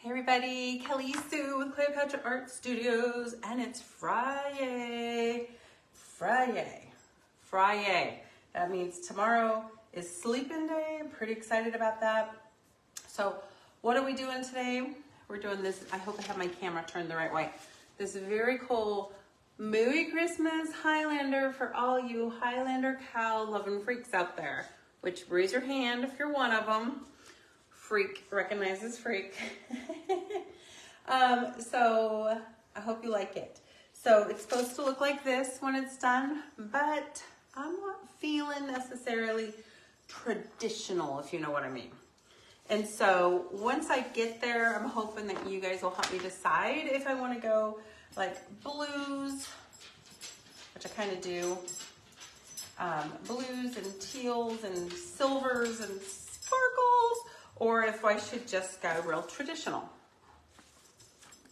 Hey everybody, Kelly Sue with Cleopatra Art Studios, and it's Friday. That means tomorrow is sleeping day. I'm pretty excited about that. So what are we doing today? We're doing this, I hope I have my camera turned the right way. This very cool Mooey Christmas Highlander for all you Highlander cow loving freaks out there, which raise your hand if you're one of them. Freak recognizes freak. So I hope you like it. So it's supposed to look like this when it's done, but I'm not feeling necessarily traditional, if you know what I mean. And so once I get there, I'm hoping that you guys will help me decide if I want to go like blues, which I kind of do, blues and teals and silvers and sparkles, or if I should just go real traditional.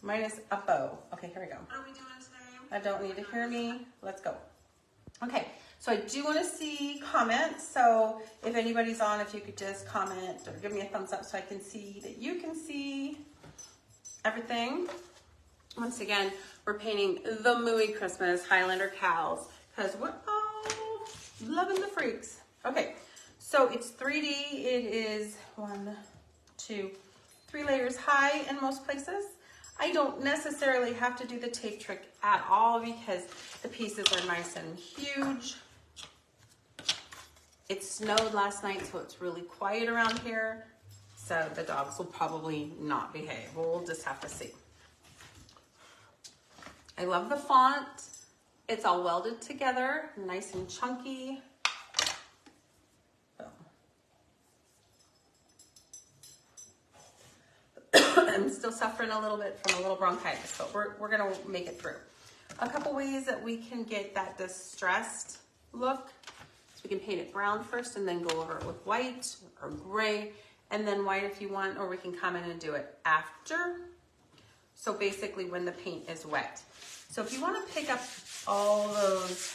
Minus a bow. Okay, here we go. What are we doing today? I don't need to hear me. Let's go. Okay, so I do want to see comments. So if anybody's on, if you could just comment or give me a thumbs up so I can see that you can see everything. Once again, we're painting the Mooey Christmas Highlander cows because we're all loving the freaks. Okay. So it's 3D, it is 1, 2, 3 layers high in most places. I don't necessarily have to do the tape trick at all because the pieces are nice and huge. It snowed last night, so it's really quiet around here. So the dogs will probably not behave. We'll just have to see. I love the font. It's all welded together, nice and chunky. I'm still suffering a little bit from a little bronchitis, but we're gonna make it through. A couple ways that we can get that distressed look. So we can paint it brown first and then go over it with white or gray, and then white if you want, or we can come in and do it after. So basically when the paint is wet. So if you wanna pick up all those,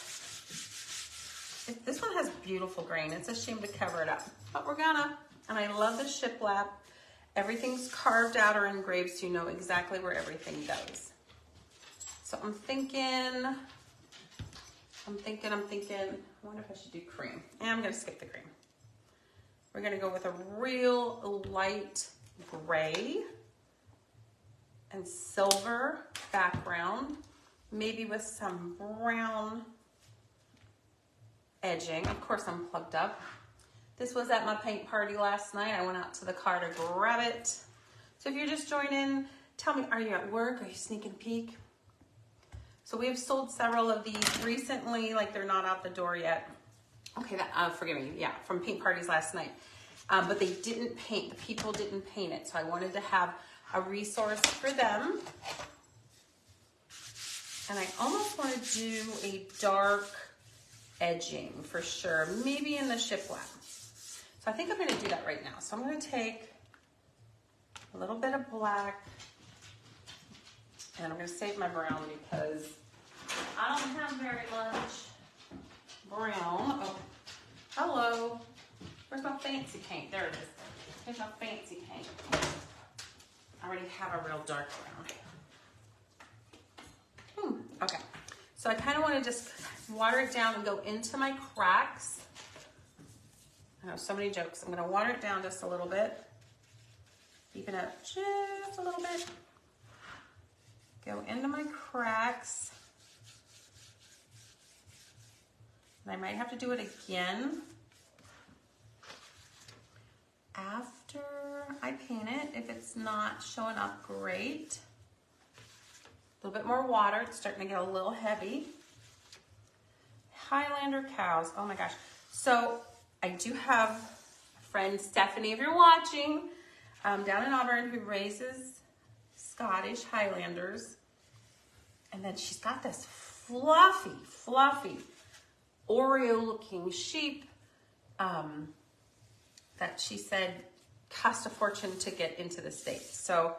this one has beautiful grain. It's a shame to cover it up, but we're gonna, and I love the shiplap. Everything's carved out or engraved so you know exactly where everything goes. So I'm thinking, I wonder if I should do cream. And I'm gonna skip the cream. We're gonna go with a real light gray and silver background, maybe with some brown edging. Of course I'm plugged up. This was at my paint party last night. I went out to the car to grab it. So if you're just joining, tell me, are you at work? Are you sneaking a peek? So we have sold several of these recently, like they're not out the door yet. Okay, forgive me, yeah, from paint parties last night. But they didn't paint, the people didn't paint it. So I wanted to have a resource for them. And I almost want to do a dark edging for sure, maybe in the shiplap. So I think I'm going to do that right now. So I'm going to take a little bit of black and I'm going to save my brown because I don't have very much brown. Oh, hello. Where's my fancy paint? There it is. Here's my fancy paint. I already have a real dark brown. Okay. So I kind of want to just water it down and go into my cracks. I know, so many jokes. I'm going to water it down just a little bit. Keep it up just a little bit. Go into my cracks. And I might have to do it again after I paint it if it's not showing up great. A little bit more water. It's starting to get a little heavy. Highlander cows. Oh my gosh. So I do have a friend, Stephanie, if you're watching, down in Auburn, who raises Scottish Highlanders. And then she's got this fluffy Oreo-looking sheep that she said cost a fortune to get into the States. So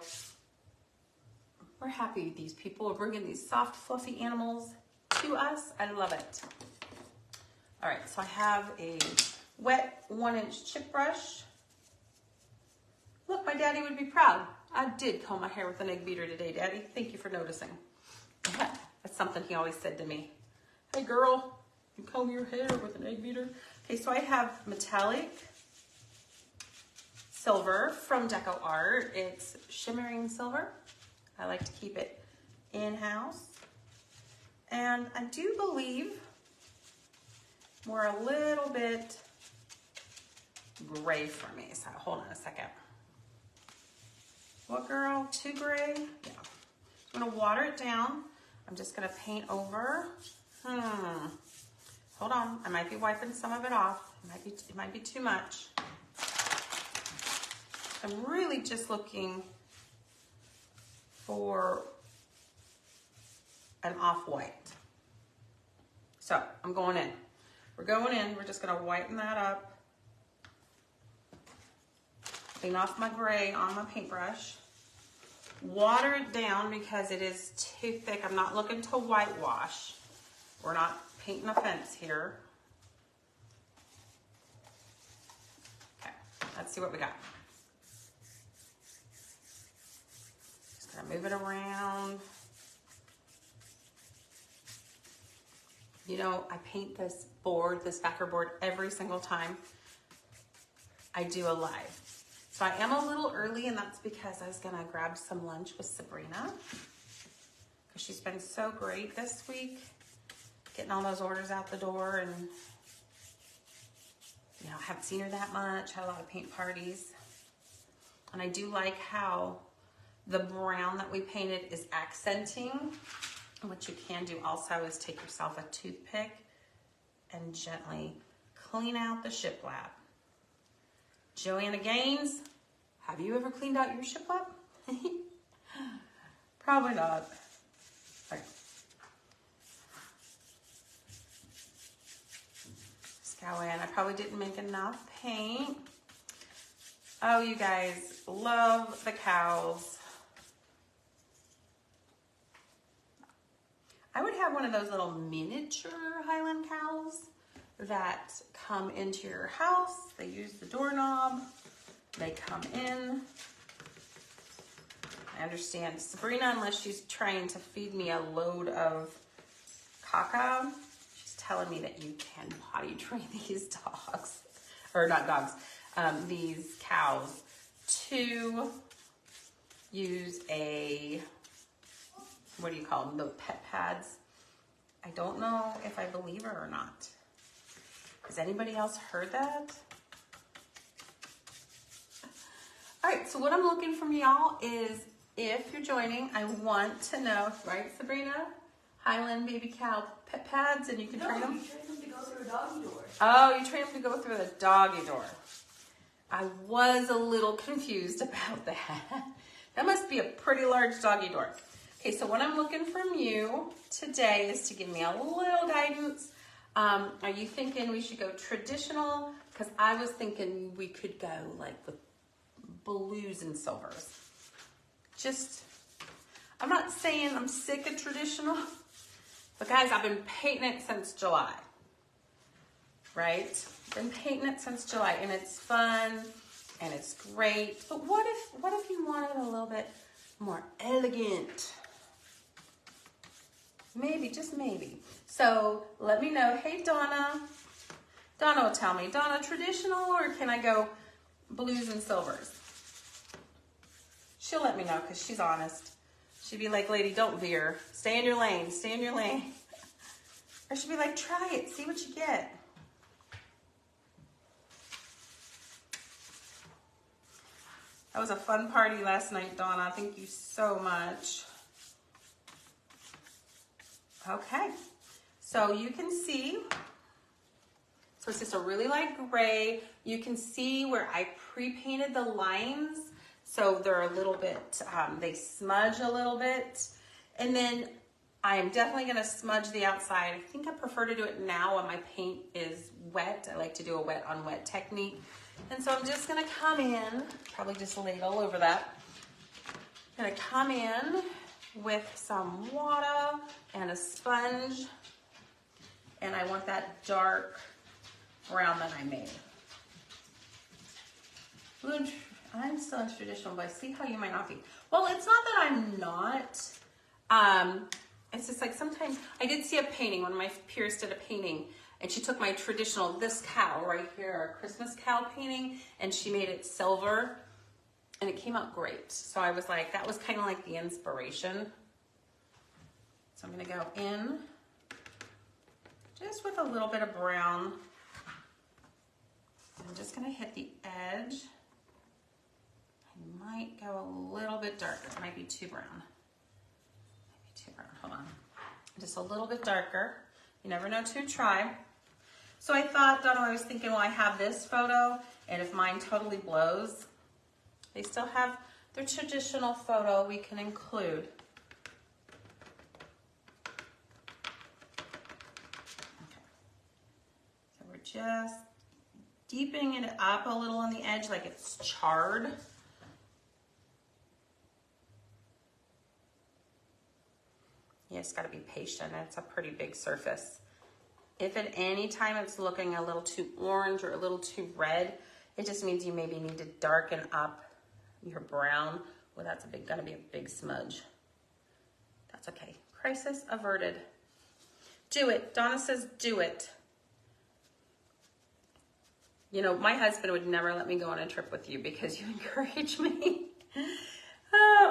we're happy these people are bringing these soft, fluffy animals to us. I love it. All right, so I have a wet 1-inch chip brush. Look, my daddy would be proud. I did comb my hair with an egg beater today, Daddy. Thank you for noticing. That's something he always said to me. Hey girl, you comb your hair with an egg beater? Okay, so I have metallic silver from Decor. It's shimmering silver. I like to keep it in-house. And I do believe we're a little bit gray for me. So hold on a second. What girl? Too gray? Yeah. So I'm gonna water it down. I'm just gonna paint over. Hold on. I might be wiping some of it off. It might be too much. I'm really just looking for an off-white. So I'm going in. We're going in. We're just gonna whiten that up. Clean off my gray on my paintbrush. Water it down because it is too thick. I'm not looking to whitewash. We're not painting a fence here. Okay, let's see what we got. Just gonna move it around. You know, I paint this board, this backer board, every single time I do a live. So I am a little early, and that's because I was gonna grab some lunch with Sabrina because she's been so great this week, getting all those orders out the door, and you know, I haven't seen her that much, had a lot of paint parties. And I do like how the brown that we painted is accenting. And what you can do also is take yourself a toothpick and gently clean out the shiplap. Joanna Gaines, have you ever cleaned out your shiplap? Probably not. Okay. Just go in. I probably didn't make enough paint. Oh, you guys love the cows. I would have one of those little miniature Highland cows that come into your house. They use the doorknob. They come in. I understand Sabrina, unless she's trying to feed me a load of caca, she's telling me that you can potty train these dogs, or not dogs, these cows to use a, what do you call them, the pet pads. I don't know if I believe her or not. Has anybody else heard that? All right, so what I'm looking from y'all is, if you're joining, I want to know, right, Sabrina? Highland baby cow pet pads, and you can train them? You train them to go through a doggy door. Oh, you train them to go through the doggy door. I was a little confused about that. That must be a pretty large doggy door. Okay, so what I'm looking from you today is to give me a little guidance. Are you thinking we should go traditional? Because I was thinking we could go like with blues and silvers. Just, I'm not saying I'm sick of traditional, but guys, I've been painting it since July, right? Been painting it since July, and it's fun and it's great. But what if you wanted a little bit more elegant? Maybe, just maybe. So let me know. Hey, Donna. Donna will tell me. Donna, traditional, or can I go blues and silvers? She'll let me know because she's honest. She'd be like, lady, don't veer. Stay in your lane. Stay in your lane. Or she'd be like, try it. See what you get. That was a fun party last night, Donna. Thank you so much. Okay, so you can see, so it's just a really light gray. You can see where I pre-painted the lines, so they're a little bit, they smudge a little bit. And then I'm definitely gonna smudge the outside. I think I prefer to do it now when my paint is wet. I like to do a wet on wet technique. And so I'm just gonna come in, probably just ladle over that. I'm gonna come in with some water and a sponge, and I want that dark brown that I made. I'm still into traditional, but I see how you might not be. Well, it's not that I'm not. It's just like sometimes I did see a painting. One of my peers did a painting, and she took my traditional, this cow right here, our Christmas cow painting, and she made it silver, and it came out great. So I was like, that was kind of like the inspiration. So I'm gonna go in just with a little bit of brown. I'm just gonna hit the edge. I might go a little bit darker. It might be too brown. Maybe too brown, hold on. Just a little bit darker. You never know to try. So I thought, Donna, I was thinking, well, I have this photo, and if mine totally blows, they still have their traditional photo we can include. Okay. So we're just deepening it up a little on the edge like it's charred. You just gotta be patient. It's a pretty big surface. If at any time it's looking a little too orange or a little too red, it just means you maybe need to darken up your brown. Well, that's gonna be a big smudge. That's okay. Crisis averted. Do it. Donna says do it. You know, my husband would never let me go on a trip with you because you encourage me.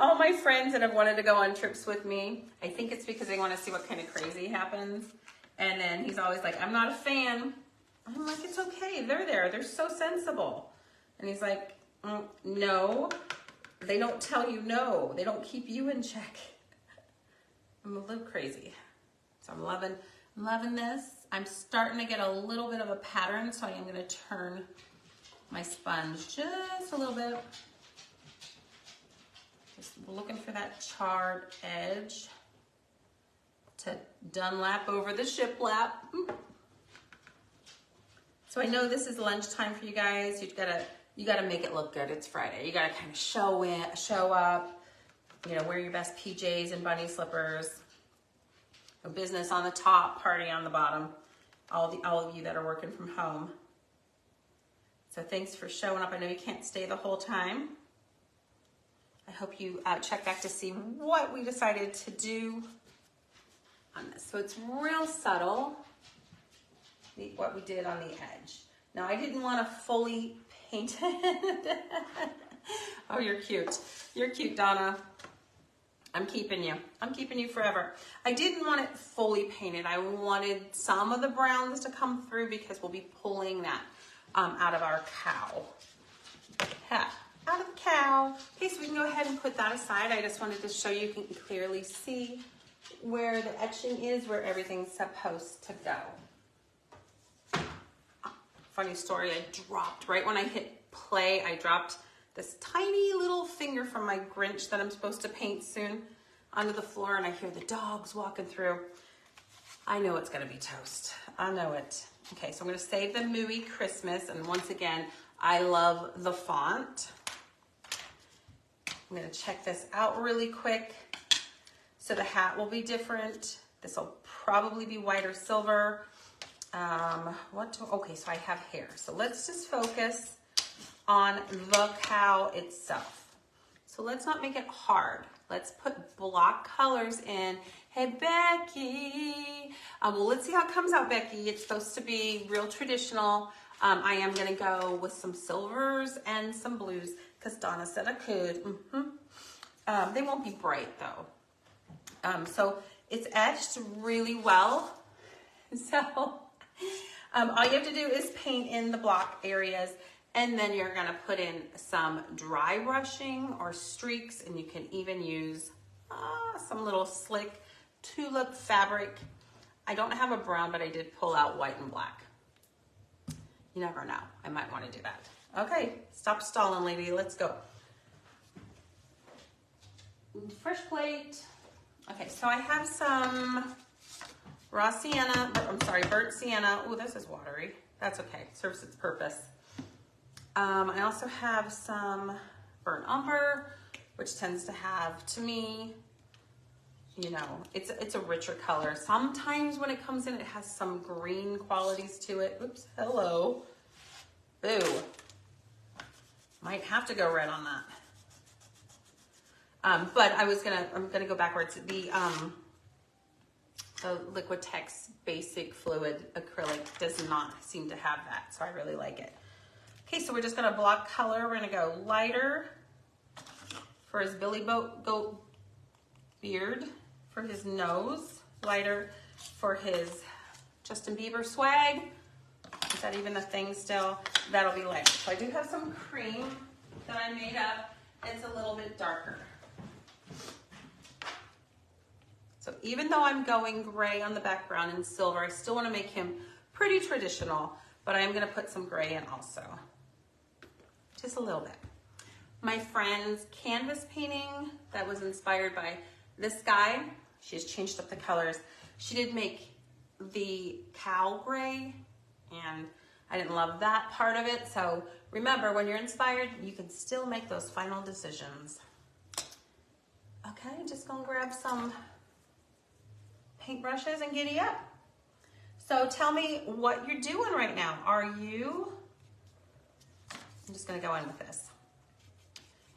All my friends that have wanted to go on trips with me, I think it's because they want to see what kind of crazy happens. And then he's always like, I'm not a fan. I'm like, it's okay. They're there. They're so sensible. And he's like, no, they don't tell you no. They don't keep you in check. I'm a little crazy. So I'm loving this. I'm starting to get a little bit of a pattern, so I am going to turn my sponge just a little bit. Just looking for that charred edge to Dunlap over the shiplap. So I know this is lunchtime for you guys. You gotta make it look good. It's Friday. You gotta kind of show up. You know, wear your best PJs and bunny slippers. No business on the top, party on the bottom. All of you that are working from home. So thanks for showing up. I know you can't stay the whole time. I hope you check back to see what we decided to do on this. So it's real subtle, what we did on the edge. Now I didn't want to fully paint it. Oh, you're cute. You're cute, Donna. I'm keeping you. I'm keeping you forever. I didn't want it fully painted. I wanted some of the browns to come through because we'll be pulling that out of our cow. Ha, out of the cow. Okay, so we can go ahead and put that aside. I just wanted to show you can clearly see where the etching is, where everything's supposed to go. Funny story, I dropped, right when I hit play, I dropped this tiny little finger from my Grinch that I'm supposed to paint soon onto the floor, and I hear the dogs walking through. I know it's gonna be toast. I know it. Okay, so I'm gonna save the Mooey Christmas, and once again, I love the font. I'm gonna check this out really quick. So the hat will be different. This will probably be white or silver. Okay, so I have hair. So let's just focus on the cow itself. So let's not make it hard. Let's put block colors in. Hey, Becky. Well, let's see how it comes out, Becky. It's supposed to be real traditional. I am gonna go with some silvers and some blues because Donna said I could. They won't be bright though. So it's etched really well. So all you have to do is paint in the block areas, and then you're gonna put in some dry brushing or streaks, and you can even use some little slick tulip fabric. I don't have a brown, but I did pull out white and black. You never know, I might wanna do that. Okay, stop stalling, lady, let's go. Fresh plate. Okay, so I have some raw sienna, burnt sienna. Oh, this is watery. That's okay, serves its purpose. I also have some burnt umber, which tends to have, to me, you know, it's a richer color. Sometimes when it comes in, it has some green qualities to it. Oops, hello. Boo. Might have to go red on that. But I'm gonna go backwards. The Liquitex Basic Fluid Acrylic does not seem to have that, so I really like it. Okay, so we're just gonna block color. We're gonna go lighter for his Billy Goat beard, for his nose, lighter for his Justin Bieber swag. Is that even a thing still? That'll be lighter. So I do have some cream that I made up. It's a little bit darker. So even though I'm going gray on the background and silver, I still want to make him pretty traditional, but I am going to put some gray in also. Just a little bit. My friend's canvas painting that was inspired by this guy, she has changed up the colors. She did make the cow gray, and I didn't love that part of it. So remember, when you're inspired, you can still make those final decisions. Okay, just gonna grab some paintbrushes and giddy up. So tell me what you're doing right now. I'm just gonna go in with this.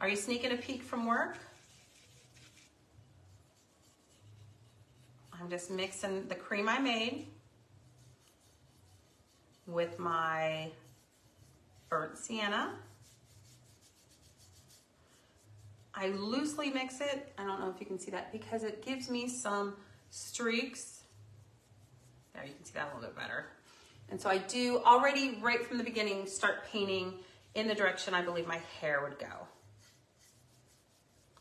Are you sneaking a peek from work? I'm just mixing the cream I made with my burnt sienna. I loosely mix it. I don't know if you can see that because it gives me some streaks. There, you can see that a little bit better. And so I do already right from the beginning start painting in the direction I believe my hair would go.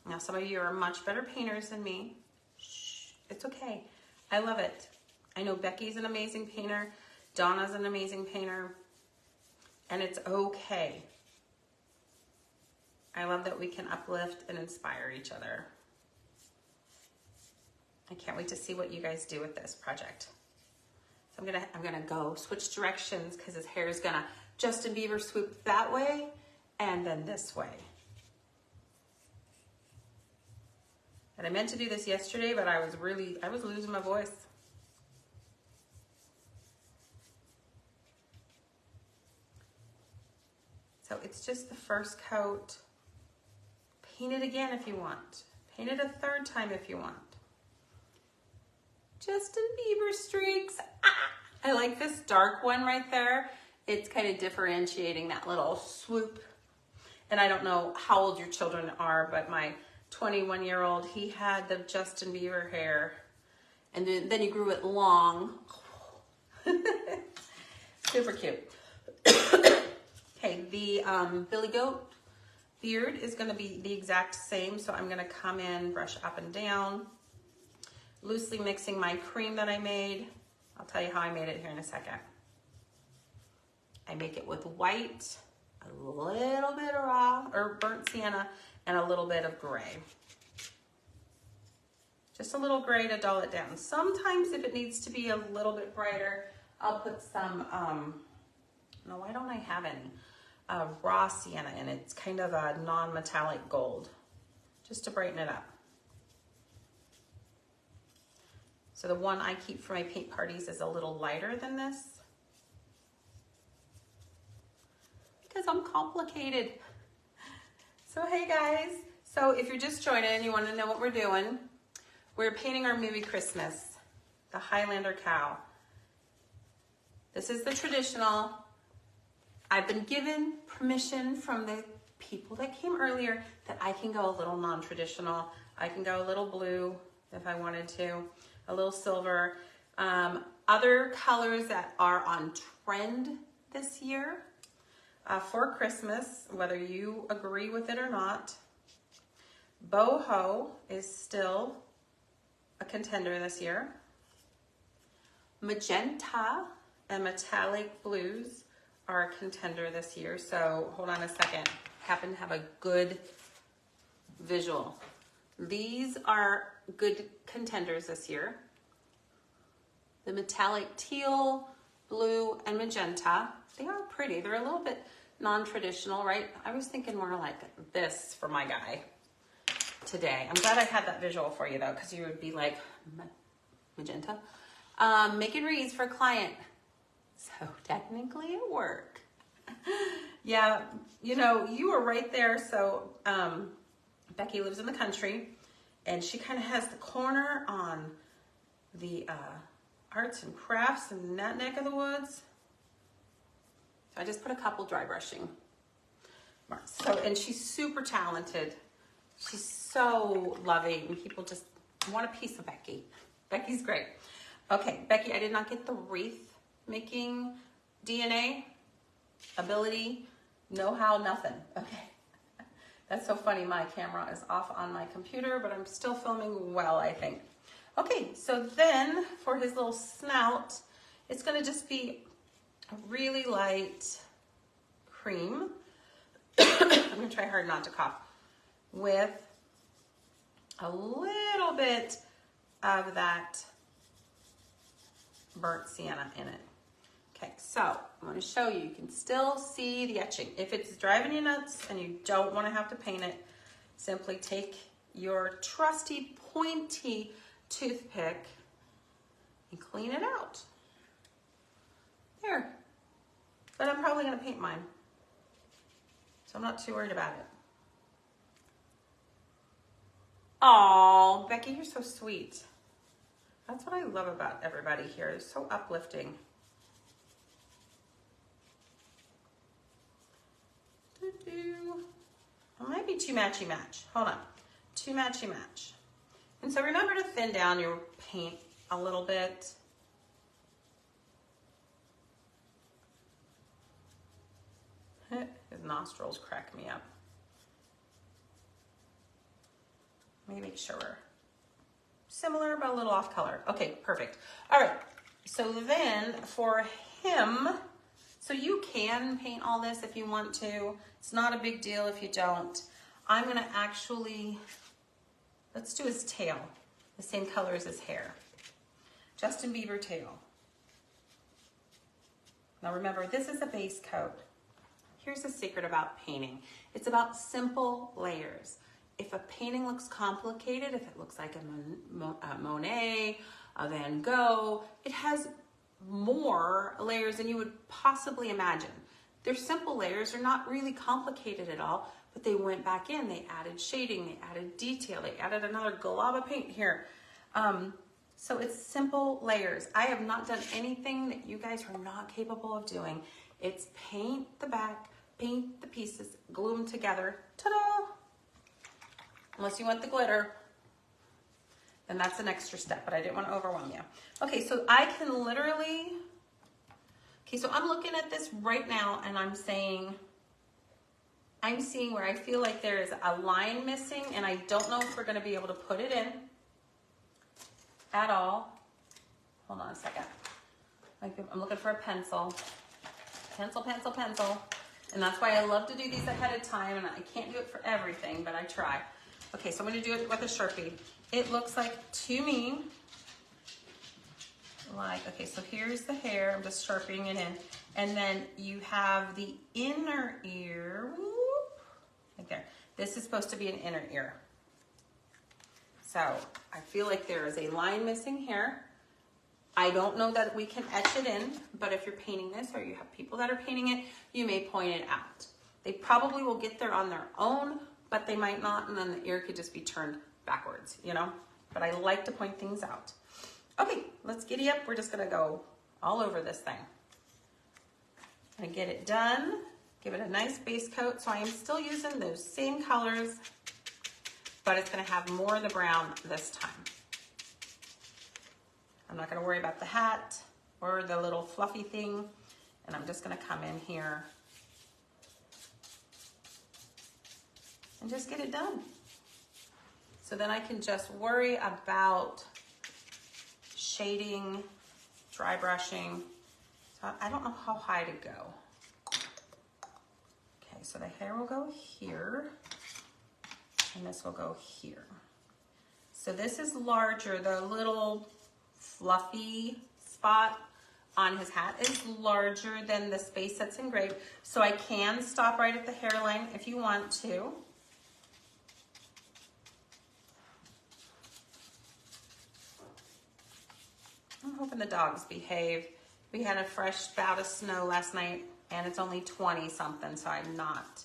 Now some of you are much better painters than me. Shh, it's okay. I love it. I know Becky's an amazing painter. Donna's an amazing painter. And it's okay. I love that we can uplift and inspire each other. I can't wait to see what you guys do with this project. So I'm gonna go switch directions because his hair is gonna Justin Bieber swoop that way and then this way. And I meant to do this yesterday, but I was losing my voice. So it's just the first coat. Paint it again if you want. Paint it a third time if you want. Justin Bieber streaks. Ah! I like this dark one right there. It's kind of differentiating that little swoop. And I don't know how old your children are, but my 21-year-old, he had the Justin Bieber hair. And then he grew it long. Super cute. Okay, the Billy Goat beard is gonna be the exact same. So I'm gonna come in, brush up and down, loosely mixing my cream that I made. I'll tell you how I made it here in a second. I make it with white, a little bit of raw or burnt sienna, and a little bit of gray. Just a little gray to dull it down. Sometimes if it needs to be a little bit brighter, I'll put some, no, why don't I have any? Raw sienna in it. It's kind of a non-metallic gold, just to brighten it up. So the one I keep for my paint parties is a little lighter than this because I'm complicated. So hey guys, so if you're just joining and you want to know what we're doing, we're painting our Mooey Christmas, the Highlander cow. This is the traditional. I've been given permission from the people that came earlier that I can go a little non-traditional. I can go a little blue if I wanted to, a little silver. Other colors that are on trend this year for Christmas, whether you agree with it or not. Boho is still a contender this year. Magenta and metallic blues are a contender this year. So hold on a second. Happen to have a good visual. These are good contenders this year. The metallic teal, blue, and magenta. They are pretty. They're a little bit non-traditional, right? I was thinking more like this for my guy today. I'm glad I had that visual for you though, because you would be like, magenta. Making reads for a client. So technically it worked. Yeah, you know, you were right there. So Becky lives in the country, and she kind of has the corner on the arts and crafts in that neck of the woods. So I just put a couple dry brushing marks. So, and she's super talented. She's so loving. People just want a piece of Becky. Becky's great. Okay, Becky, I did not get the wreath making DNA, ability, know-how, nothing. Okay. That's so funny. My camera is off on my computer, but I'm still filming well, I think. Okay, so then for his little snout, it's going to just be a really light cream. I'm going to try hard not to cough. With a little bit of that burnt sienna in it. Okay, so I'm going to show you. You can still see the etching. If it's driving you nuts and you don't want to have to paint it, simply take your trusty pointy toothpick and clean it out. There. But I'm probably going to paint mine, so I'm not too worried about it. Oh, Becky, you're so sweet. That's what I love about everybody here. It's so uplifting. It might be too matchy match. Hold on. Too matchy match. And so remember to thin down your paint a little bit. His nostrils crack me up. Let me make sure. Similar, but a little off color. Okay, perfect. All right, so then for him, so you can paint all this if you want to. It's not a big deal if you don't. I'm gonna actually, let's do his tail, the same color as his hair. Justin Bieber tail. Now remember, this is a base coat. Here's the secret about painting. It's about simple layers. If a painting looks complicated, if it looks like a Monet, a Van Gogh, it has more layers than you would possibly imagine. Their simple layers are not really complicated at all, but they went back in, they added shading, they added detail, they added another glob of paint here. So it's simple layers. I have not done anything that you guys are not capable of doing. It's paint the back, paint the pieces, glue them together, ta-da! Unless you want the glitter, then that's an extra step, but I didn't want to overwhelm you. Okay, so I can literally, okay, so I'm looking at this right now and I'm seeing where I feel like there is a line missing and I don't know if we're going to be able to put it in at all. Hold on a second. I'm looking for a pencil. Pencil. And that's why I love to do these ahead of time, and I can't do it for everything, but I try. Okay, so I'm going to do it with a Sharpie. It looks like, to me, like, okay, so here's the hair. I'm just Sharpieing it in. And then you have the inner ear. Whoop, right there. This is supposed to be an inner ear. So I feel like there is a line missing here. I don't know that we can etch it in, but if you're painting this or you have people that are painting it, you may point it out. They probably will get there on their own, but they might not, and then the ear could just be turned backwards, you know? But I like to point things out. Okay, let's giddy up. We're just gonna go all over this thing. I'm gonna get it done, give it a nice base coat. So I am still using those same colors, but it's gonna have more of the brown this time. I'm not gonna worry about the hat or the little fluffy thing, and I'm just gonna come in here and just get it done. So then I can just worry about shading, dry brushing. So I don't know how high to go. Okay, so the hair will go here, and this will go here. So this is larger, the little fluffy spot on his hat is larger than the space that's engraved. So I can stop right at the hairline if you want to. I'm hoping the dogs behave. We had a fresh bout of snow last night. and it's only 20 something, so I'm not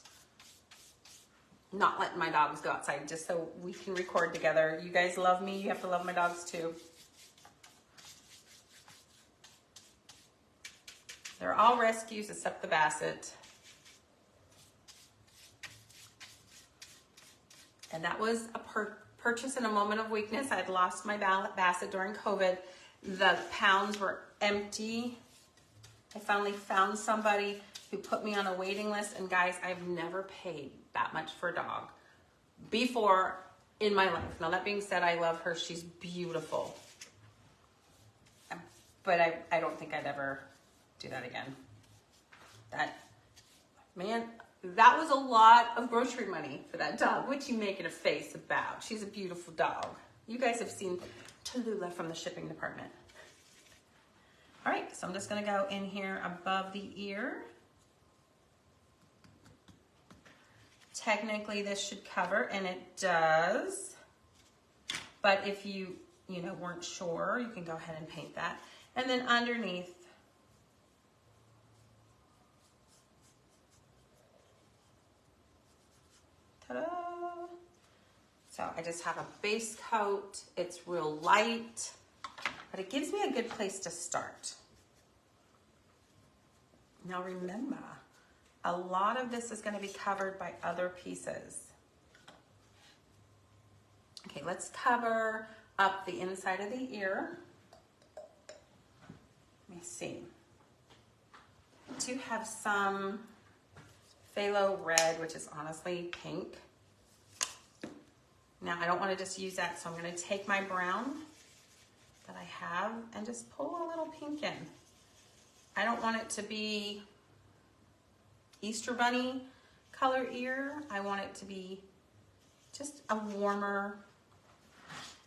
letting my dogs go outside just so we can record together. You guys love me, you have to love my dogs too. They're all rescues except the Basset. And that was a purchase in a moment of weakness. I'd lost my Basset during COVID. The pounds were empty. I finally found somebody who put me on a waiting list. And guys, I've never paid that much for a dog before in my life. Now that being said, I love her. She's beautiful. But I don't think I'd ever do that again. That was a lot of grocery money for that dog. What you making a face about? She's a beautiful dog. You guys have seen Tallulah from the shipping department. All right, so I'm just gonna go in here above the ear. Technically this should cover, and it does. But if you weren't sure, you can go ahead and paint that. And then underneath, ta-da! So I just have a base coat. It's real light, but it gives me a good place to start. Now remember, a lot of this is going to be covered by other pieces. Okay, let's cover up the inside of the ear. Let me see. I do have some phthalo red, which is honestly pink. Now I don't want to just use that, so I'm going to take my brown that I have and just pull a little pink in. I don't want it to be Easter Bunny color ear. I want it to be just a warmer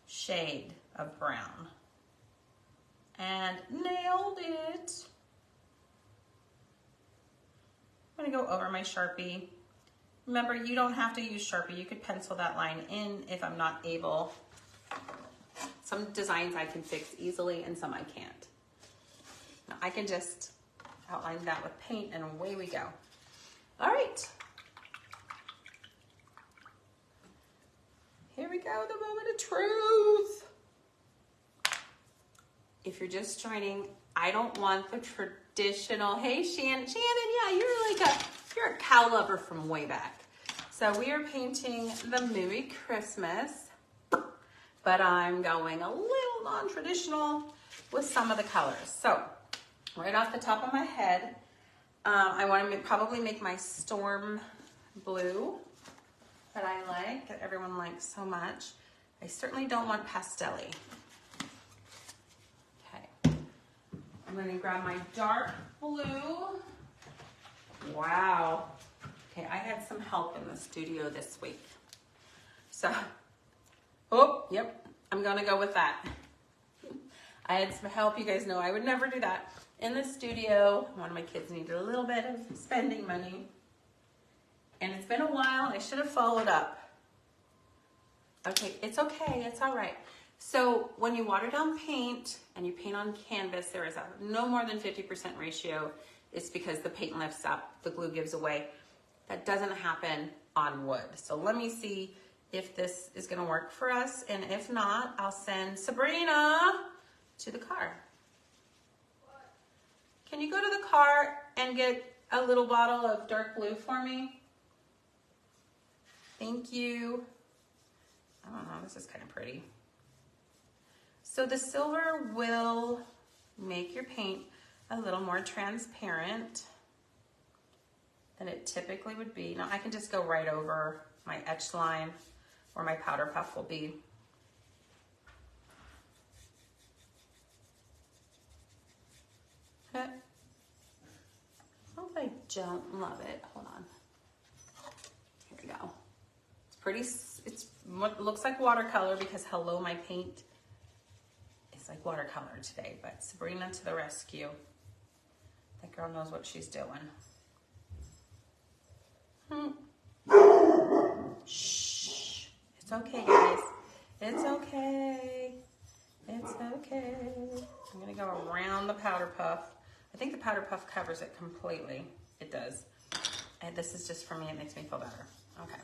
shade of brown. And nailed it. I'm gonna go over my Sharpie. Remember, you don't have to use Sharpie. You could pencil that line in if I'm not able. Some designs I can fix easily and some I can't. Now I can just outline that with paint and away we go. All right. Here we go, the moment of truth. If you're just joining, I don't want the traditional, hey Shannon, yeah, you're a cow lover from way back. So we are painting the Mooey Christmas, but I'm going a little non-traditional with some of the colors. So right off the top of my head, I want to probably make my storm blue that I like, that everyone likes so much. I certainly don't want pastel-y. Okay, I'm going to grab my dark blue. Wow. Okay, I had some help in the studio this week. So, oh, yep, I'm going to go with that. I had some help. You guys know I would never do that. In the studio, one of my kids needed a little bit of spending money. And it's been a while, and I should have followed up. Okay, it's okay, it's all right. So when you water down paint and you paint on canvas, there is a no more than 50% ratio. It's because the paint lifts up, the glue gives away. That doesn't happen on wood. So let me see if this is gonna work for us. And if not, I'll send Sabrina to the car. Can you go to the car and get a little bottle of dark blue for me? Thank you. I don't know, this is kind of pretty. So the silver will make your paint a little more transparent than it typically would be. Now I can just go right over my etch line where my powder puff will be. Okay. I don't love it. Hold on. Here we go. It's pretty, it's what looks like watercolor because hello, my paint is like watercolor today, but Sabrina to the rescue. That girl knows what she's doing. Shh. It's okay, guys. It's okay. It's okay. I'm gonna go around the powder puff. I think the powder puff covers it completely. It does. And this is just for me, it makes me feel better. Okay.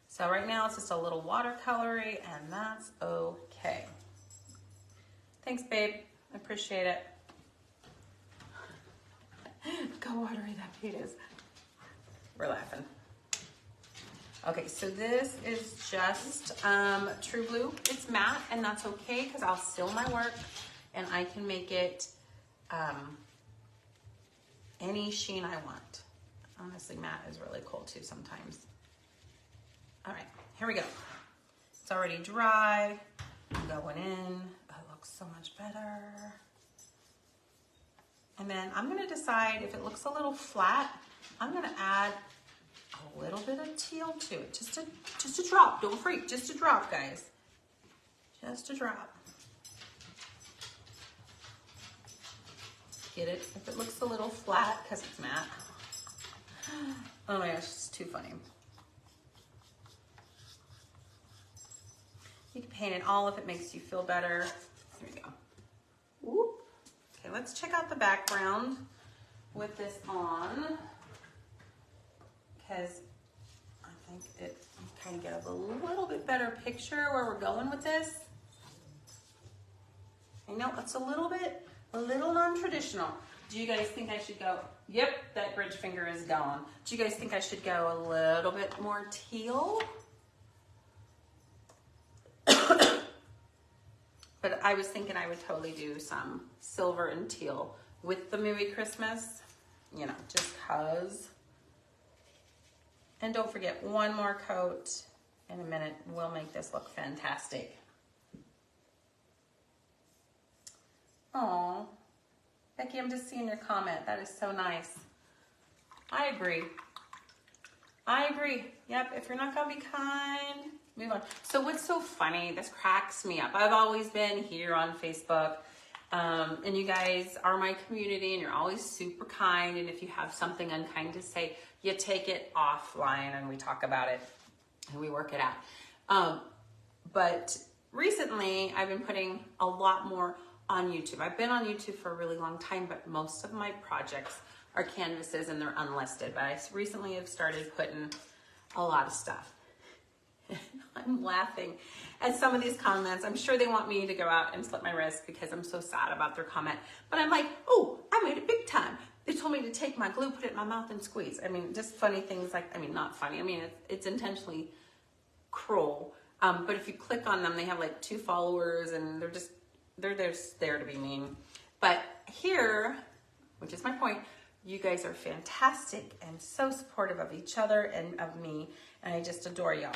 So right now it's just a little watercolory, and that's okay. Thanks, babe. I appreciate it. Look how watery that paint is. We're laughing. Okay, so this is just True Blue. It's matte, and that's okay because I'll seal my work and I can make it any sheen I want. Honestly, matte is really cool too sometimes. All right, here we go. It's already dry. I'm going in. Oh, it looks so much better. And then I'm gonna decide if it looks a little flat, I'm gonna add a little bit of teal to it. Just a drop, don't freak, just a drop, guys. Just a drop. Get it? If it looks a little flat, because it's matte. Oh my gosh, it's too funny. You can paint it all if it makes you feel better. Here we go. Whoop. Okay, let's check out the background with this on, because I think it kind of get a little bit better picture where we're going with this. I know it's a little non-traditional. Do you guys think I should go, yep, that bridge finger is gone. Do you guys think I should go a little bit more teal? But I was thinking I would totally do some silver and teal with the Mooey Christmas, you know, just cause. And don't forget, one more coat in a minute will make this look fantastic. Aw, Becky, I'm just seeing your comment. That is so nice. I agree. I agree. Yep, if you're not gonna be kind, move on. So what's so funny, this cracks me up. I've always been here on Facebook, and you guys are my community, and you're always super kind, and if you have something unkind to say, you take it offline and we talk about it and we work it out. But recently I've been putting a lot more on YouTube. I've been on YouTube for a really long time, but most of my projects are canvases and they're unlisted. But I recently have started putting a lot of stuff. I'm laughing at some of these comments. I'm sure they want me to go out and slit my wrist because I'm so sad about their comment. But I'm like, oh, I made it big time. They told me to take my glue, put it in my mouth, and squeeze. I mean, just funny things like, I mean, not funny. I mean, it's intentionally cruel. But if you click on them, they have like 2 followers, and they're just there to be mean. But here, which is my point, you guys are fantastic and so supportive of each other and of me, and I just adore y'all.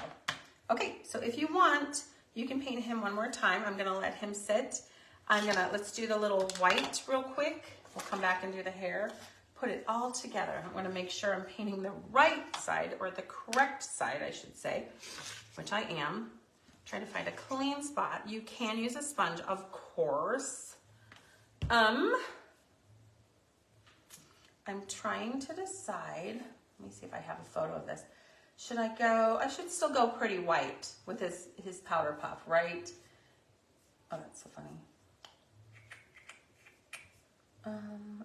Okay, so if you want, you can paint him one more time. I'm gonna let him sit. Let's do the little white real quick. We'll come back and do the hair. Put it all together. I want to make sure I'm painting the right side, or the correct side, I should say, which I am. Trying to find a clean spot. You can use a sponge, of course. I'm trying to decide. Let me see if I have a photo of this. Should I go? I should still go pretty white with his powder puff, right? Oh, that's so funny.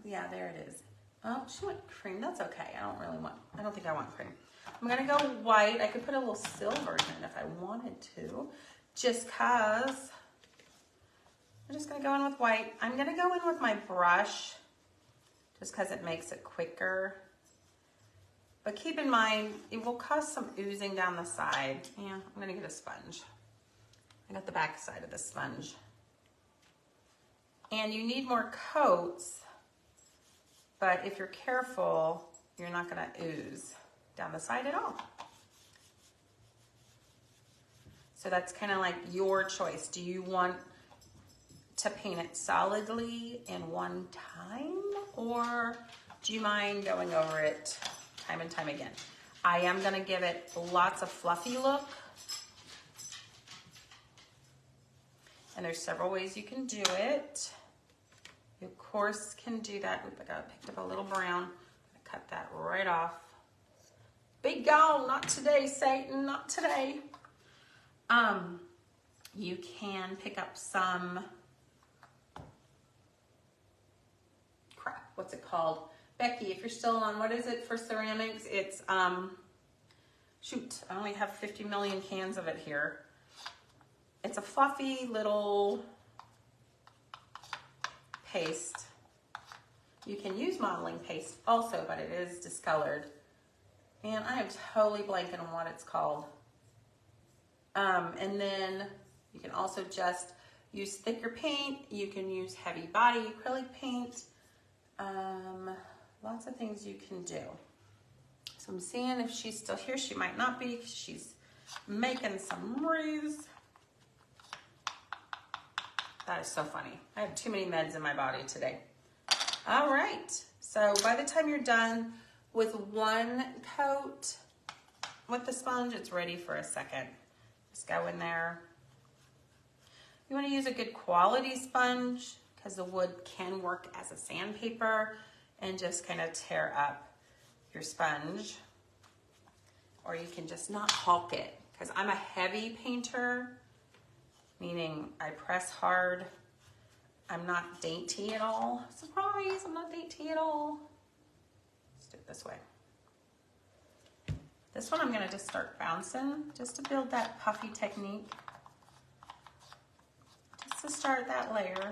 Yeah, there it is. Oh, she went cream. That's okay. I don't think I want cream. I'm gonna go white. I could put a little silver in if I wanted to, just cause. I'm just gonna go in with white. I'm gonna go in with my brush, just cause it makes it quicker. But keep in mind, it will cause some oozing down the side. Yeah, I'm gonna get a sponge. I got the back side of the sponge. And you need more coats, but if you're careful, you're not gonna ooze down the side at all. So that's kind of like your choice. Do you want to paint it solidly in one time, or do you mind going over it time and time again? I am gonna give it lots of fluffy look. And there's several ways you can do it. You of course can do that. Oop, I picked up a little brown. Cut that right off. Be gone, not today, Satan, not today. You can pick up some, crap, what's it called? Becky, if you're still on, what is it for ceramics? It's, shoot, I only have 50 million cans of it here. It's a fluffy little paste. You can use modeling paste also, but it is discolored. And I am totally blanking on what it's called. And then you can also just use thicker paint. You can use heavy body acrylic paint. Lots of things you can do. So I'm seeing if she's still here. She might not be. She's making some moves. That is so funny. I have too many meds in my body today. All right. So by the time you're done with one coat with the sponge, it's ready for a second. Just go in there. You want to use a good quality sponge because the wood can work as a sandpaper and just kind of tear up your sponge. Or you can just not hulk it, because I'm a heavy painter, meaning I press hard. I'm not dainty at all. Surprise, I'm not dainty at all. Let's do it this way. This one I'm gonna just start bouncing just to build that puffy technique. Just to start that layer.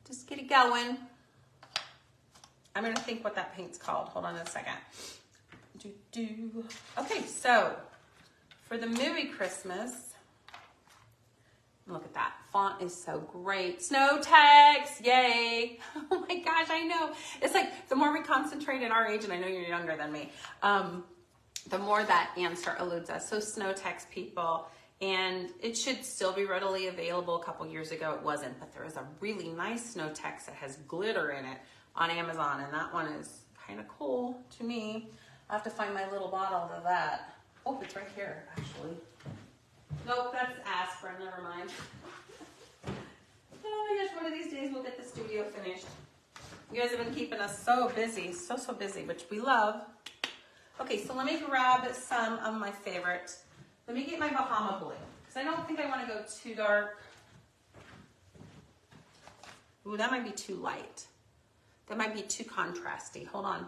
Just get it going. I'm gonna think what that paint's called. Hold on a second. Okay, so for the Mooey Christmas, look at that. Font is so great. Snow text, yay. Oh my gosh, I know. It's like the more we concentrate at our age, and I know you're younger than me, the more that answer eludes us. So snow text, people, and it should still be readily available. A couple years ago it wasn't, but there is a really nice snow text that has glitter in it on Amazon, and that one is kind of cool to me. I'll have to find my little bottle of that. Oh, it's right here, actually. Nope, that's aspirin, never mind. Oh my gosh, one of these days we'll get the studio finished. You guys have been keeping us so busy, so busy, which we love. Okay, so let me grab some of my favorite. Let me get my Bahama Blue, because I don't think I want to go too dark. Ooh, that might be too light. That might be too contrasty. Hold on.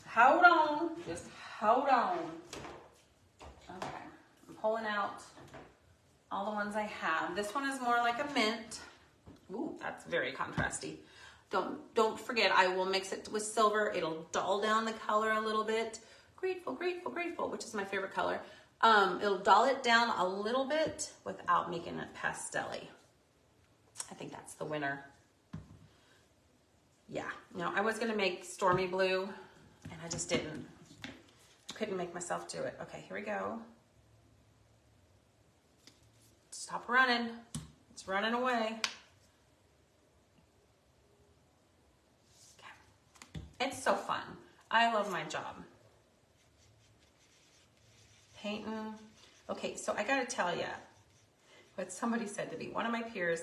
Hold on. Just hold on. Okay. I'm pulling out all the ones I have. This one is more like a mint. Ooh, that's very contrasty. Don't forget, I will mix it with silver. It'll dull down the color a little bit. Grateful, grateful, grateful, which is my favorite color. It'll dull it down a little bit without making it pastel-y. I think that's the winner. Yeah, no, I was gonna make Stormy Blue and I just didn't. I couldn't make myself do it. Okay, here we go. Stop running. It's running away. Okay. It's so fun. I love my job. Painting. Okay, so I gotta tell you what somebody said to me. One of my peers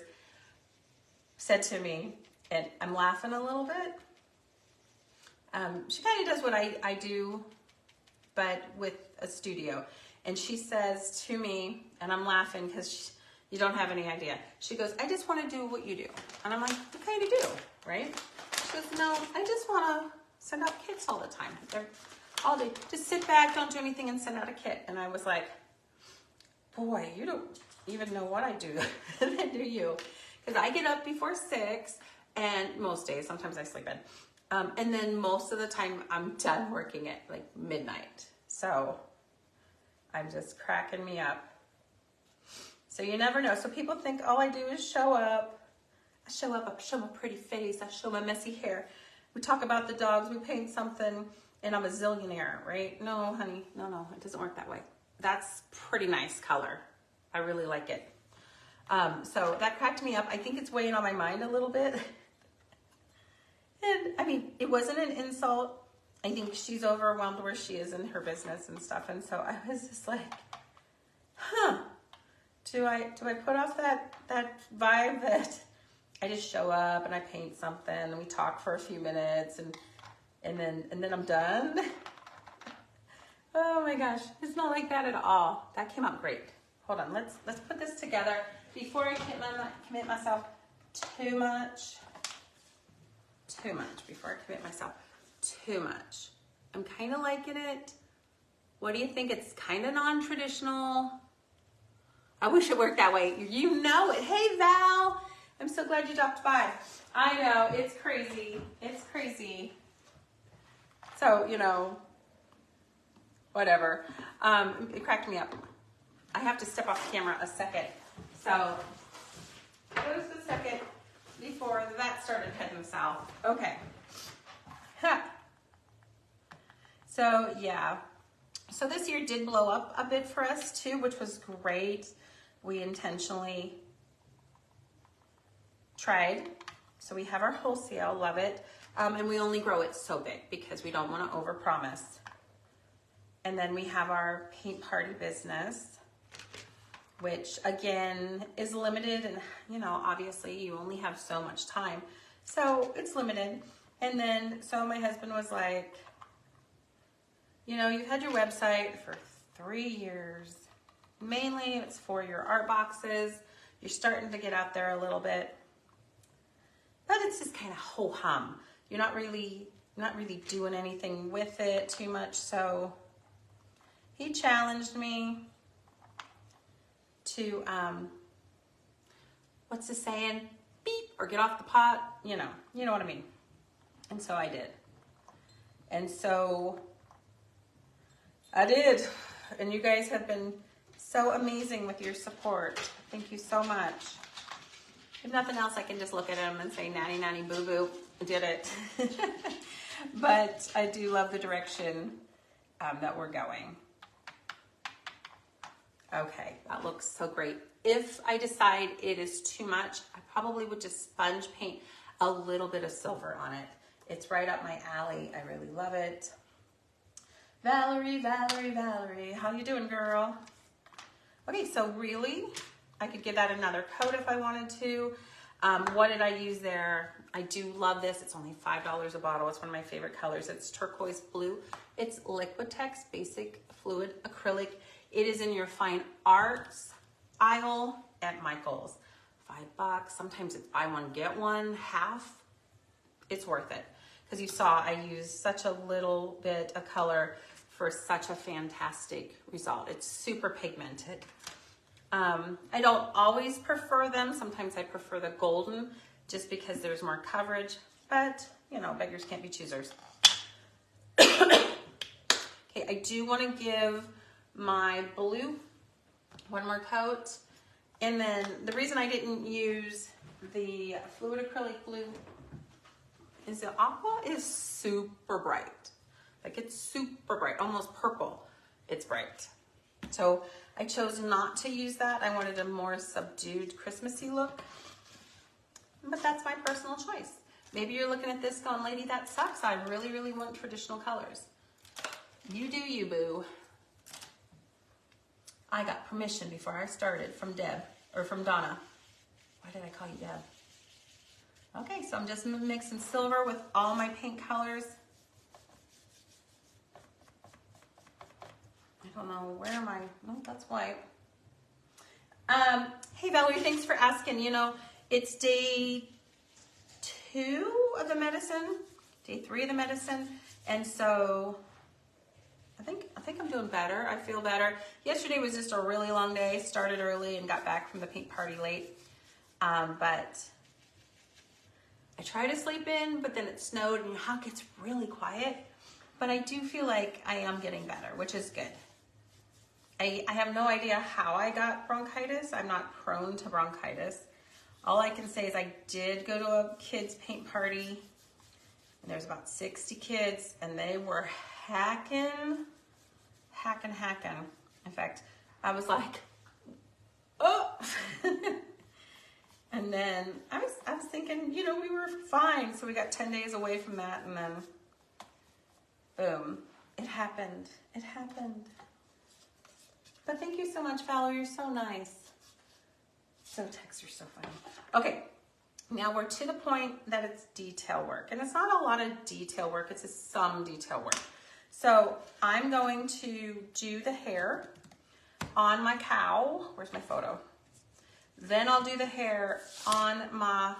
said to me, and I'm laughing a little bit. She kind of does what I do, but with a studio. And she says to me, and I'm laughing because you don't have any idea. She goes, I just want to do what you do. And I'm like, what kind of do, right? She goes, no, I just want to send out kits all the time. They're all day. Just sit back, don't do anything, and send out a kit. And I was like, boy, you don't even know what I do, then do you? Because I get up before 6, and most days, sometimes I sleep in. And then most of the time, I'm done working at like midnight. So I'm just cracking me up. So you never know. So people think all I do is show up. I show up, I show my pretty face, I show my messy hair. We talk about the dogs, we paint something, and I'm a zillionaire, right? No, honey, no, it doesn't work that way. That's pretty nice color. I really like it. So that cracked me up. I think it's weighing on my mind a little bit. And I mean, it wasn't an insult. I think she's overwhelmed where she is in her business and stuff. And so I was just like, huh, do I put off that vibe that I just show up and I paint something and we talk for a few minutes and then I'm done? Oh my gosh, it's not like that at all. That came out great. Hold on, let's put this together before I commit myself too much too much before I commit myself. Too much. I'm kind of liking it. What do you think? It's kind of non-traditional. I wish it worked that way. You know it. Hey, Val. I'm so glad you dropped by. I know. It's crazy. It's crazy. So, you know, whatever. It cracked me up. I have to step off the camera a second. So, just a second before that started heading south. Okay. Ha. So, yeah. So this year did blow up a bit for us too, which was great. We intentionally tried. So we have our wholesale, love it. And we only grow it so big because we don't want to overpromise. And then we have our paint party business, which again is limited. And, you know, obviously you only have so much time. So it's limited. And then, so my husband was like, you know, you've had your website for 3 years. Mainly it's for your art boxes. You're starting to get out there a little bit. But it's just kind of ho-hum. You're not really doing anything with it too much. So he challenged me to, what's the saying? Beep, or get off the pot. You know what I mean. And so I did. And so I did. And you guys have been so amazing with your support. Thank you so much. If nothing else, I can just look at them and say, nanny, nanny, boo, boo, I did it. But I do love the direction that we're going. Okay, that looks so great. If I decide it is too much, I probably would just sponge paint a little bit of silver on it. It's right up my alley. I really love it. Valerie, Valerie, Valerie. How you doing, girl? Okay, so really, I could give that another coat if I wanted to. What did I use there? I do love this. It's only $5 a bottle. It's one of my favorite colors. It's turquoise blue. It's Liquitex Basic Fluid Acrylic. It is in your fine arts aisle at Michael's. $5. Sometimes it's buy one, get one, half. It's worth it. Because you saw I used such a little bit of color for such a fantastic result. It's super pigmented. I don't always prefer them. Sometimes I prefer the golden just because there's more coverage. But, you know, beggars can't be choosers. Okay, I do want to give my blue one more coat. And then the reason I didn't use the fluid acrylic blue is the aqua is super bright. Like it's super bright, almost purple. It's bright. So I chose not to use that. I wanted a more subdued Christmassy look. But that's my personal choice. Maybe you're looking at this going, lady, that sucks. I really, really want traditional colors. You do you, boo. I got permission before I started from Deb, or from Donna. Why did I call you Deb? Okay, so I'm just mixing silver with all my paint colors. I don't know, where am I? No, that's white. Hey Valerie, thanks for asking. You know, it's day 2 of the medicine, day 3 of the medicine, and so I think I'm doing better. I feel better. Yesterday was just a really long day. Started early and got back from the paint party late. But I try to sleep in, but then it snowed and how it gets really quiet. But I do feel like I am getting better, which is good. I have no idea how I got bronchitis. I'm not prone to bronchitis. All I can say is I did go to a kids' paint party, and there's about 60 kids, and they were hacking. In fact, I was like, oh. And then I was thinking, you know, we were fine. So we got 10 days away from that, and then boom, it happened. It happened. But thank you so much, Valerie. You're so nice. So texts are so funny. Okay, now we're to the point that it's detail work. And it's not a lot of detail work. It's just some detail work. So I'm going to do the hair on my cow. Where's my photo? Then I'll do the hair on my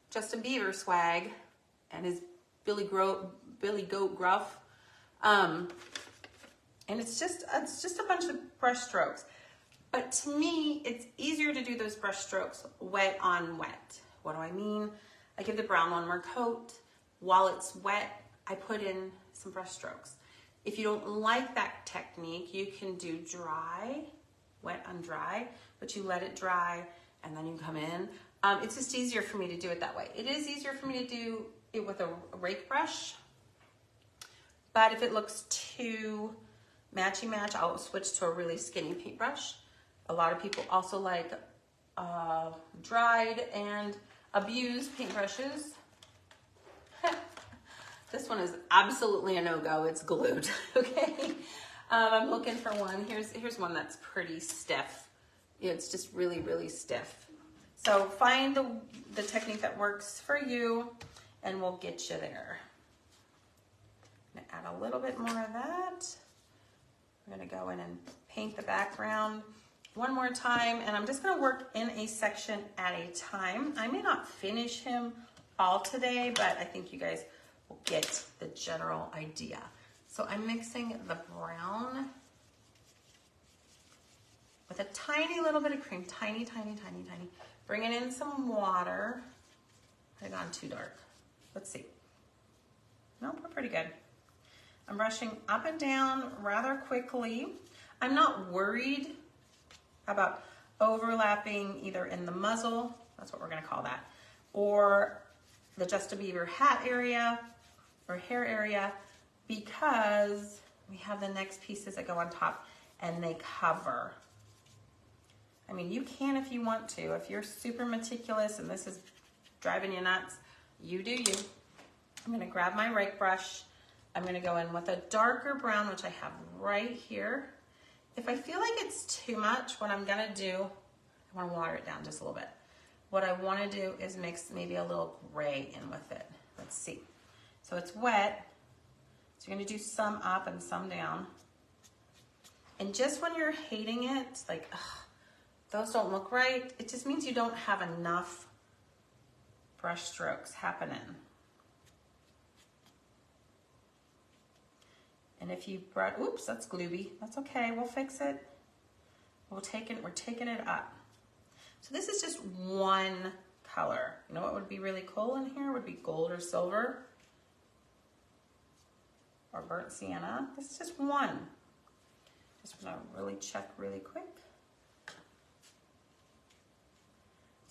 Justin Bieber swag. and his Billy Goat gruff. And it's just a bunch of brush strokes. But to me, it's easier to do those brush strokes wet on wet. What do I mean? I give the brown one more coat. While it's wet, I put in some brush strokes. If you don't like that technique, you can do dry, wet on dry, but you let it dry and then you come in. It's just easier for me to do it that way. It is easier for me to do it with a rake brush, but if it looks too matchy-match, I'll switch to a really skinny paintbrush. A lot of people also like dried and abused paintbrushes. This one is absolutely a no-go. It's glued, okay? I'm looking for one. Here's one that's pretty stiff. It's just really, really stiff. So find the technique that works for you and we'll get you there. I'm gonna add a little bit more of that. I'm gonna go in and paint the background one more time, and I'm just gonna work in a section at a time. I may not finish him all today, but I think you guys will get the general idea. So I'm mixing the brown with a tiny little bit of cream, tiny, tiny, tiny, tiny. Bringing in some water. I've gone too dark. Let's see. Nope, we're pretty good. I'm brushing up and down rather quickly. I'm not worried about overlapping either in the muzzle, that's what we're gonna call that, or the Justin Bieber hat area or hair area, because we have the next pieces that go on top and they cover. I mean, you can if you want to. If you're super meticulous and this is driving you nuts, you do you. I'm gonna grab my rake brush. I'm gonna go in with a darker brown, which I have right here. If I feel like it's too much, what I'm gonna do, I wanna water it down just a little bit. What I wanna do is mix maybe a little gray in with it. Let's see. So it's wet, so you're gonna do some up and some down. And just when you're hating it, like, ugh, those don't look right, it just means you don't have enough brush strokes happening. And if you brought, oops, that's glooby. That's okay, we'll fix it. We're taking it up. So this is just one color. You know what would be really cool in here? Would be gold or silver or burnt sienna. This is just one. Just gonna really check really quick.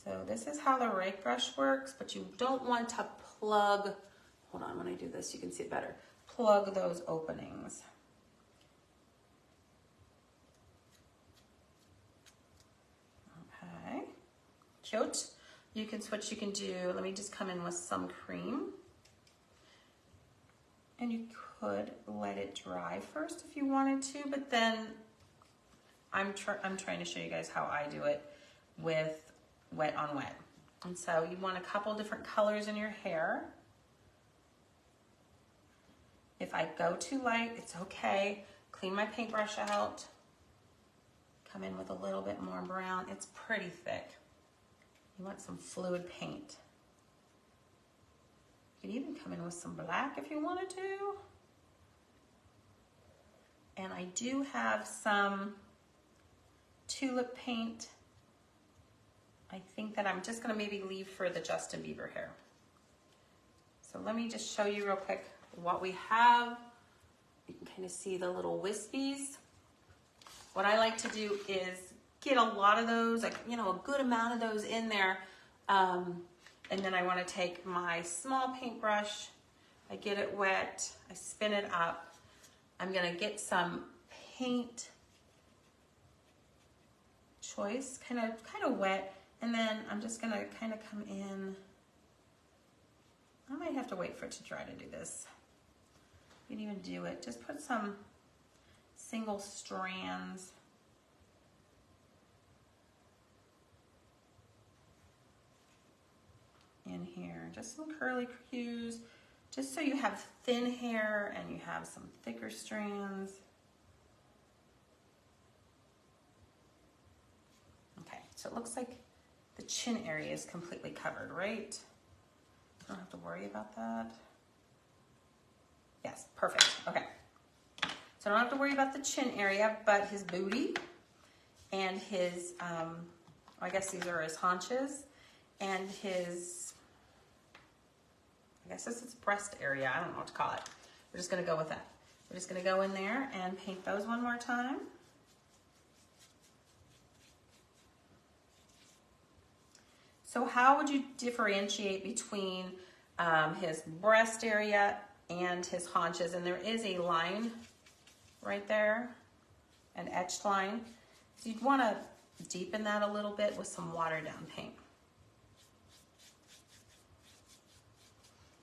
So this is how the rake brush works, but you don't want to plug, hold on, when I do this, you can see it better. Plug those openings. Okay, cute. You can switch, you can do, let me just come in with some cream. And you could let it dry first if you wanted to, but then I'm trying to show you guys how I do it with wet on wet. And so you want a couple different colors in your hair. If I go too light, it's okay. Clean my paintbrush out. Come in with a little bit more brown. It's pretty thick. You want some fluid paint. You can even come in with some black if you wanted to. And I do have some tulip paint. I think that I'm just gonna maybe leave for the Justin Bieber hair. So let me just show you real quick what we have. You can kind of see the little wispies. What I like to do is get a lot of those, like, you know, a good amount of those in there. And then I want to take my small paintbrush, I get it wet, I spin it up. I'm going to get some paint choice, kind of wet, and then I'm just going to kind of come in. I might have to wait for it to dry to do this. You can even do it. Just put some single strands. In here, just some curly cues, just so you have thin hair and you have some thicker strands. Okay, so it looks like the chin area is completely covered, right? don't have to worry about that. Yes, perfect. Okay. So I don't have to worry about the chin area, but his booty and his, I guess these are his haunches and his, I guess this is breast area. I don't know what to call it. We're just going to go with that. We're just going to go in there and paint those one more time. So how would you differentiate between his breast area and his haunches? And there is a line right there, an etched line. So you'd want to deepen that a little bit with some watered down paint.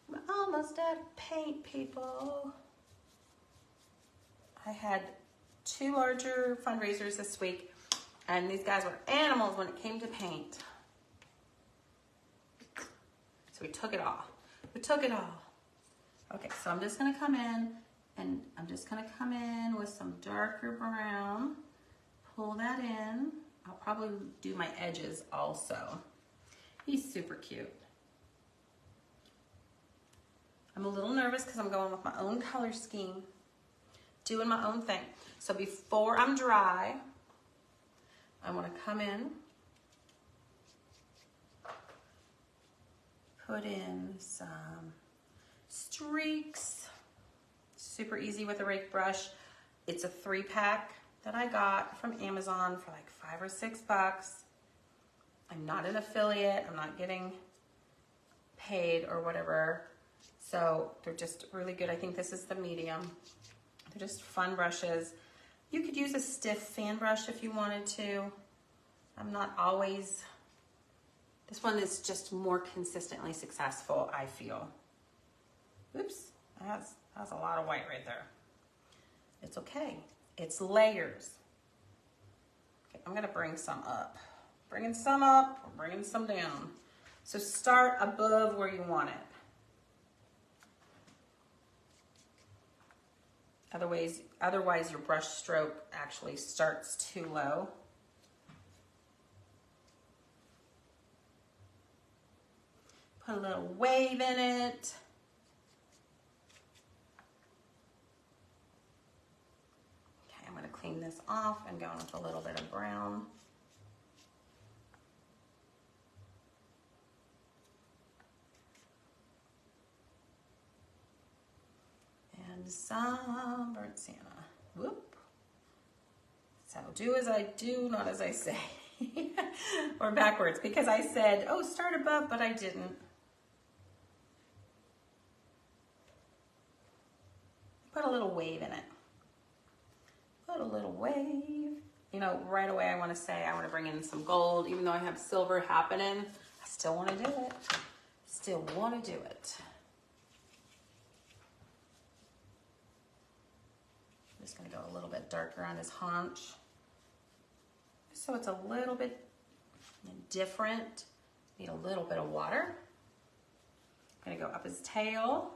We're almost out of paint, people. I had 2 larger fundraisers this week, and these guys were animals when it came to paint. So we took it all. We took it all. Okay, so I'm just gonna come in, and I'm just gonna come in with some darker brown. Pull that in. I'll probably do my edges also. He's super cute. I'm a little nervous because I'm going with my own color scheme, doing my own thing. So before I'm dry, I want to come in, put in some streaks. Super easy with a rake brush. It's a 3-pack that I got from Amazon for like $5 or $6. I'm not an affiliate. I'm not getting paid or whatever. So they're just really good. I think this is the medium. They're just fun brushes. You could use a stiff fan brush if you wanted to. I'm not always. This one is just more consistently successful, I feel. Oops, that's a lot of white right there. It's okay. It's layers. Okay, I'm gonna bring some up. Bringing some up, bringing some down. So start above where you want it. Otherwise your brush stroke actually starts too low. Put a little wave in it. Okay, I'm gonna clean this off and go in with a little bit of brown. And some burnt sienna. Whoop. So do as I do, not as I say. Or backwards, because I said, oh, start above, but I didn't. Put a little wave in it. Put a little wave. You know, right away I want to say I want to bring in some gold. Even though I have silver happening, I still want to do it. Still want to do it. I'm just going to go a little bit darker on his haunch. So it's a little bit different. Need a little bit of water. I'm going to go up his tail.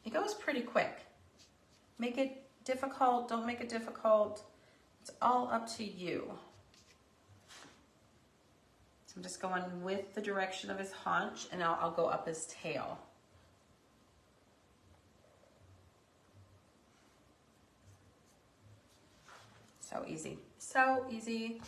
It goes pretty quick. Make it difficult, don't make it difficult. It's all up to you. So I'm just going with the direction of his haunch, and now I'll go up his tail. So easy, so easy.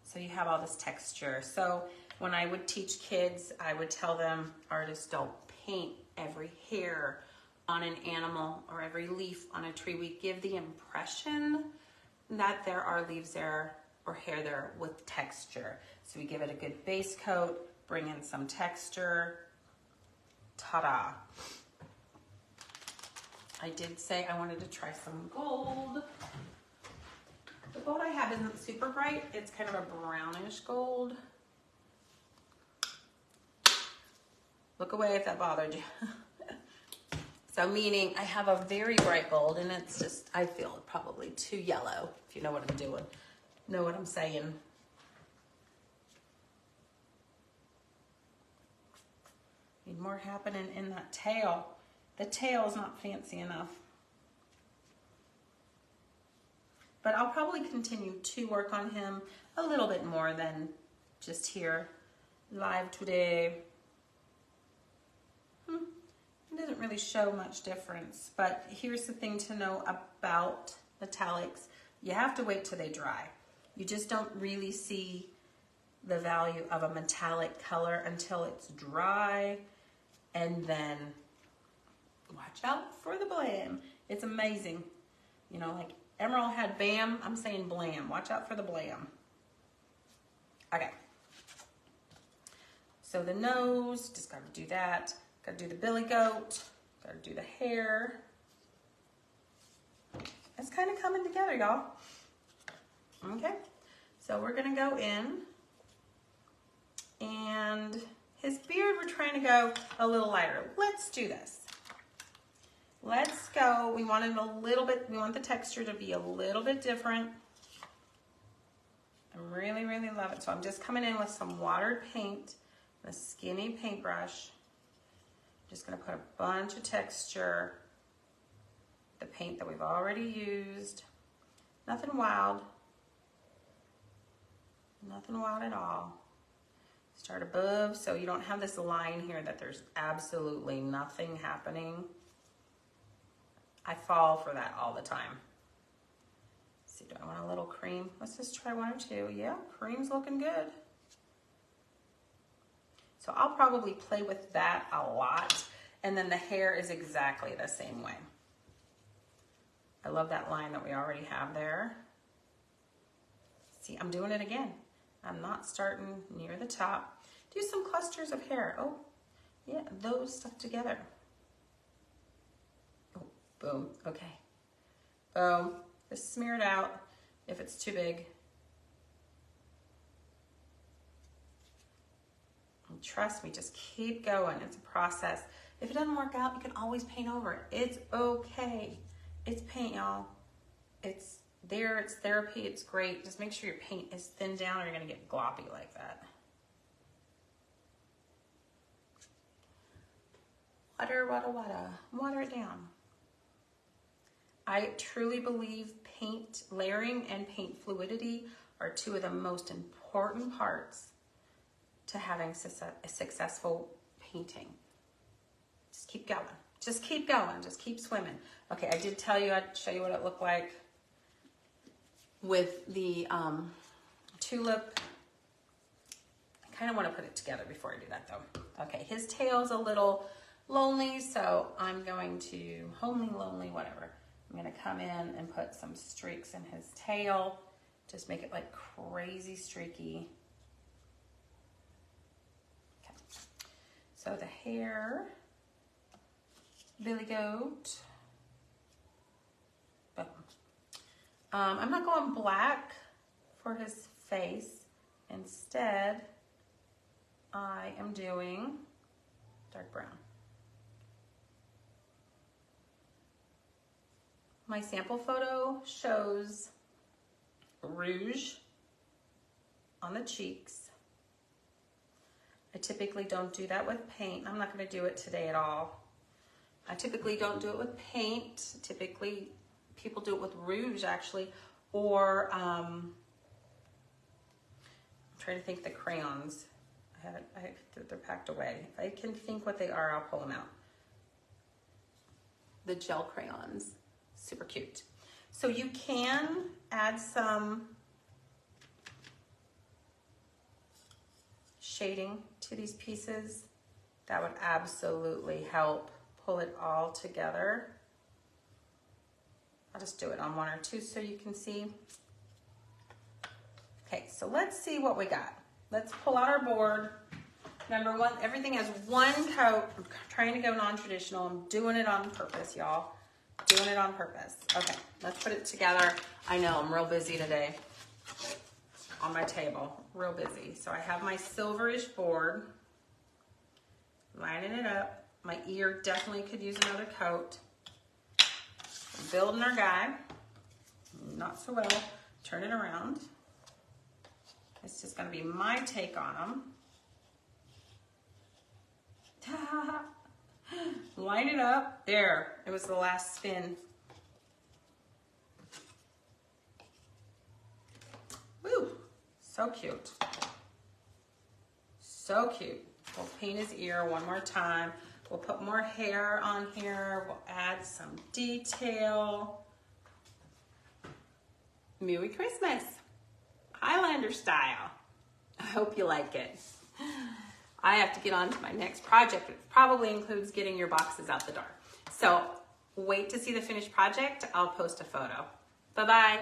So you have all this texture. So when I would teach kids, I would tell them, artists, don't paint every hair on an animal or every leaf on a tree. We give the impression that there are leaves there or hair there with texture. So we give it a good base coat, bring in some texture. Ta-da. I did say I wanted to try some gold. The gold I have isn't super bright. It's kind of a brownish gold. Look away if that bothered you. So meaning I have a very bright gold, and it's just, I feel probably too yellow, if you know what I'm doing. Know what I'm saying. Need more happening in that tail. The tail is not fancy enough. But I'll probably continue to work on him a little bit more than just here live today. It doesn't really show much difference, but here's the thing to know about metallics. You have to wait till they dry. You just don't really see the value of a metallic color until it's dry, and then watch out for the blam. It's amazing. You know, like Emerald had bam, I'm saying blam. Watch out for the blam. Okay. So the nose, just gotta do that. Gotta do the billy goat. Gotta do the hair. It's kind of coming together, y'all. Okay. So we're gonna go in, and his beard, we're trying to go a little lighter. Let's do this. Let's go. We want it a little bit, we want the texture to be a little bit different. I really, really love it. So I'm just coming in with some watered paint, a skinny paintbrush. Just gonna put a bunch of texture, the paint that we've already used. Nothing wild. Nothing wild at all. Start above, so you don't have this line here that there's absolutely nothing happening. I fall for that all the time. Let's see, do I want a little cream? Let's just try one or two. Yeah, cream's looking good. So I'll probably play with that a lot. And then the hair is exactly the same way. I love that line that we already have there. See, I'm doing it again. I'm not starting near the top. Do some clusters of hair. Oh, yeah, those stuck together. Oh, boom, okay. Boom, just smear it out if it's too big. And trust me, just keep going. It's a process. If it doesn't work out, you can always paint over it. It's okay. It's paint, y'all. It's there, it's therapy, it's great. Just make sure your paint is thinned down or you're gonna get gloppy like that. Water, water, water. Water it down. I truly believe paint layering and paint fluidity are two of the most important parts to having a successful painting. Just keep going. Just keep going. Just keep swimming. Okay, I did tell you I'd show you what it looked like with the tulip. I kind of want to put it together before I do that though. Okay, his tail's a little lonely, so I'm going to, homely, lonely, whatever. I'm going to come in and put some streaks in his tail. Just make it like crazy streaky. Okay. So the hair, billy goat. Boom. I'm not going black for his face. Instead, I am doing dark brown. My sample photo shows rouge on the cheeks. I typically don't do that with paint. I'm not going to do it today at all. I typically don't do it with paint. Typically, people do it with rouge actually, or I'm trying to think the crayons. They're packed away. If I can think what they are, I'll pull them out. The gel crayons. Super cute. So you can add some shading to these pieces. That would absolutely help pull it all together. I'll just do it on one or two so you can see. Okay, so let's see what we got. Let's pull out our board. Number one, everything has one coat. I'm trying to go non-traditional. I'm doing it on purpose, y'all. Doing it on purpose. Okay, let's put it together. I know, I'm real busy today on my table. Real busy. So I have my silverish board. Lining it up. My ear definitely could use another coat. I'm building our guy. Not so well. Turn it around. It's just going to be my take on him. line it up. There, it was the last spin. Woo, so cute. So cute. We'll paint his ear one more time. We'll put more hair on here. We'll add some detail. Mooey Christmas, Highlander style. I hope you like it. I have to get on to my next project, which probably includes getting your boxes out the door. So wait to see the finished project. I'll post a photo. Bye-bye.